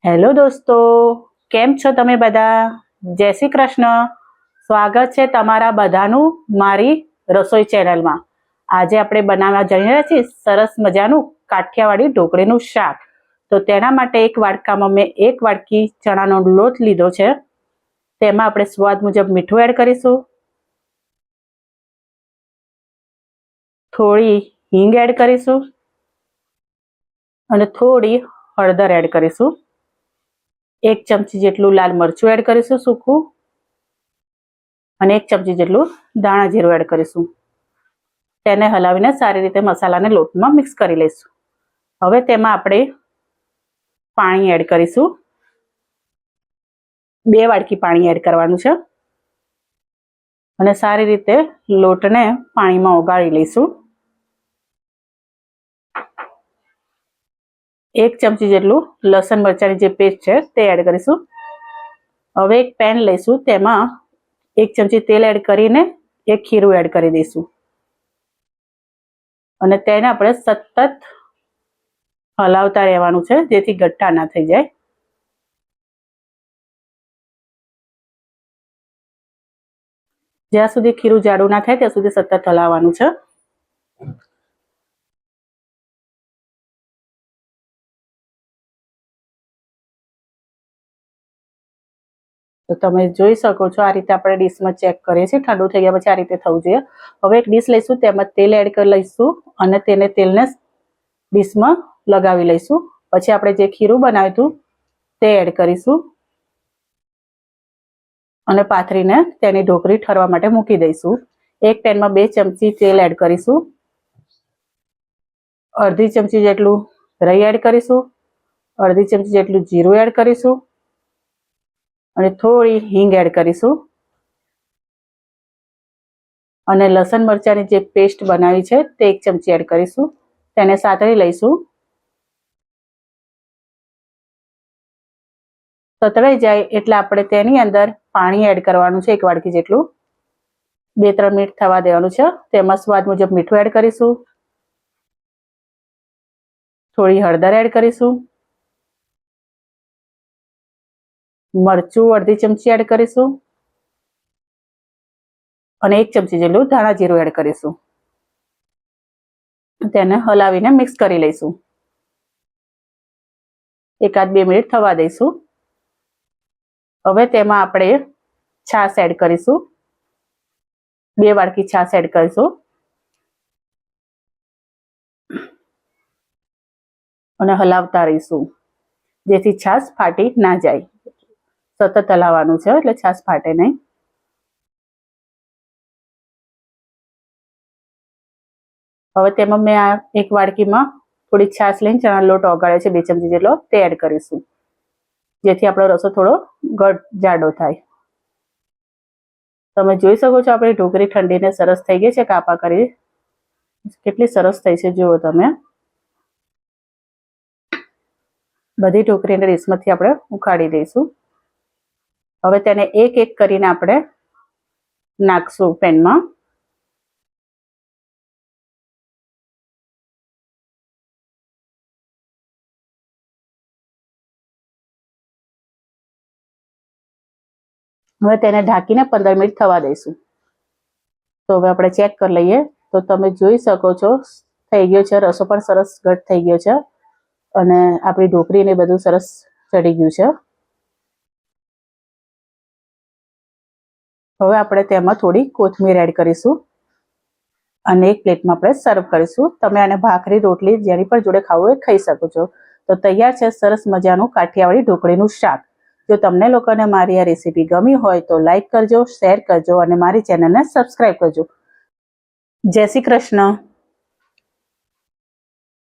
Hello દોસ્તો, કેમ છો તમે બધા? જય શ્રી કૃષ્ણ. સ્વાગત છે તમારા બધાનું મારી રસોઈ ચેનલમાં. આજે આપણે બનાવવા જઈ રહ્યા છીએ સરસ મજાનું કાઠિયાવાડી ઢોકળીનું શાક. તો તેના માટે એક વાડકામાં મેં 1 વાડકી ચણાનો લોટ લીધો છે. તેમાં આપણે સ્વાદ મુજબ મીઠું એડ કરીશું, થોડી હિંગ એડ કરીશું અને થોડી હળદર એડ કરીશું. 1 ચમચી જેટલું લાલ મરચું એડ કરીશું સૂકું અને 1 ચમચી જેટલું ધાણા જીરું એડ કરીશું. તેને હલાવીને સારી રીતે મસાલાને લોટમાં મિક્સ કરી લઈશું. હવે તેમાં આપણે પાણી એડ કરીશું. 2 વાડકી પાણી એડ કરવાનું છે અને સારી રીતે લોટને પાણીમાં ઓગાળી લઈશું. 1 ચમચી જેટલું લસણ મરચાંની જે પેસ્ટ છે તે એડ કરીશું. હવે એક પેન લઈશું, તેમાં 1 ચમચી તેલ એડ કરીને એક ખીરું એડ કરી દઈશું અને તેને આપણે સતત હલાવતા રહેવાનું છે જેથી ગઠ્ઠા ના થઈ જાય. જ્યાં સુધી ખીરું જાડું ના થાય ત્યાં સુધી સતત હલાવવાનું છે. તો તમે જોઈ શકો છો, આ રીતે આપણે ડીશમાં ચેક કરીએ છીએ. ઠંડુ થઈ ગયા પછી આ રીતે થવું જોઈએ. હવે એક ડીશ લઈશું, તેમાં તેલ એડ કરી લઈશું અને તેલને ડીશમાં લગાવી લઈશું. પછી આપણે જે ખીરું બનાવ્યું હતું તે એડ કરીશું અને પાથરીને તેની ઢોકળી ઠરવા માટે મૂકી દઈશું. એક પેનમાં 2 ચમચી તેલ એડ કરીશું, અડધી ચમચી જેટલું રાઈ એડ કરીશું, અડધી ચમચી જેટલું જીરું એડ કરીશું અને થોડી હિંગ એડ કરીશું અને લસણ મરચાંની જે પેસ્ટ બનાવી છે તે 1 ચમચી એડ કરીશું. તેને સાતળી લઈશું. સતળાઈ જાય એટલે આપણે તેની અંદર પાણી એડ કરવાનું છે 1 વાડકી જેટલું. 2-3 મિનિટ થવા દેવાનું છે. તેમાં સ્વાદ મુજબ મીઠું એડ કરીશું, થોડી હળદર એડ કરીશું, મરચું અડધી ચમચી એડ કરીશું અને 1 ચમચી જેટલું ધાણા જીરું એડ કરીશું. તેને હલાવીને મિક્સ કરી લઈશું. 1-2 મિનિટ થવા દઈશું. હવે તેમાં આપણે છાશ એડ કરીશું. 2 વાડકી છાશ એડ કરીશું અને હલાવતા રહીશું જેથી છાશ ફાટી ના જાય. સતત હલાવવાનું છે એટલે છાશ ફાટે નહીં. હવે તેમાં મેં આ 1 વાડકીમાં થોડી છાશ લઈને ચણાનો લોટ ઓગાળ્યો છે 2 ચમચી જેટલો, તે એડ કરીશું જેથી આપણો રસો થોડો જાડો થાય. તમે જોઈ શકો છો આપણી ઢોકળી ઠંડીને સરસ થઈ ગઈ છે. કાપા કરી કેટલી સરસ થઈ છે જુઓ તમે. બધી ઢોકળીને ડીશમાંથી આપણે ઉખાડી દઈશું. હવે તેને એક કરીને આપણે નાખશું પેનમાં. હવે તેને ઢાંકીને 15 મિનિટ થવા દઈશું. તો હવે આપણે ચેક કરી લઈએ. તો તમે જોઈ શકો છો થઈ ગયો છે, રસો પણ સરસ ઘટ થઈ ગયો છે અને આપણી ઢોકળીને બધું સરસ ચડી ગયું છે. હવે આપણે તેમાં થોડી કોથમીર એડ કરીશું અને એક પ્લેટમાં આપણે સર્વ કરીશું. તમે આને ભાખરી, રોટલી જેની પણ જોડે ખાવું હોય ખાઈ શકો છો. તો તૈયાર છે સરસ મજાનું કાઠિયાવાડી ઢોકળીનું શાક. જો તમને લોકોને મારી આ રેસીપી ગમી હોય તો લાઈક કરજો, શેર કરજો અને મારી ચેનલને સબસ્ક્રાઈબ કરજો. જય શ્રી કૃષ્ણ.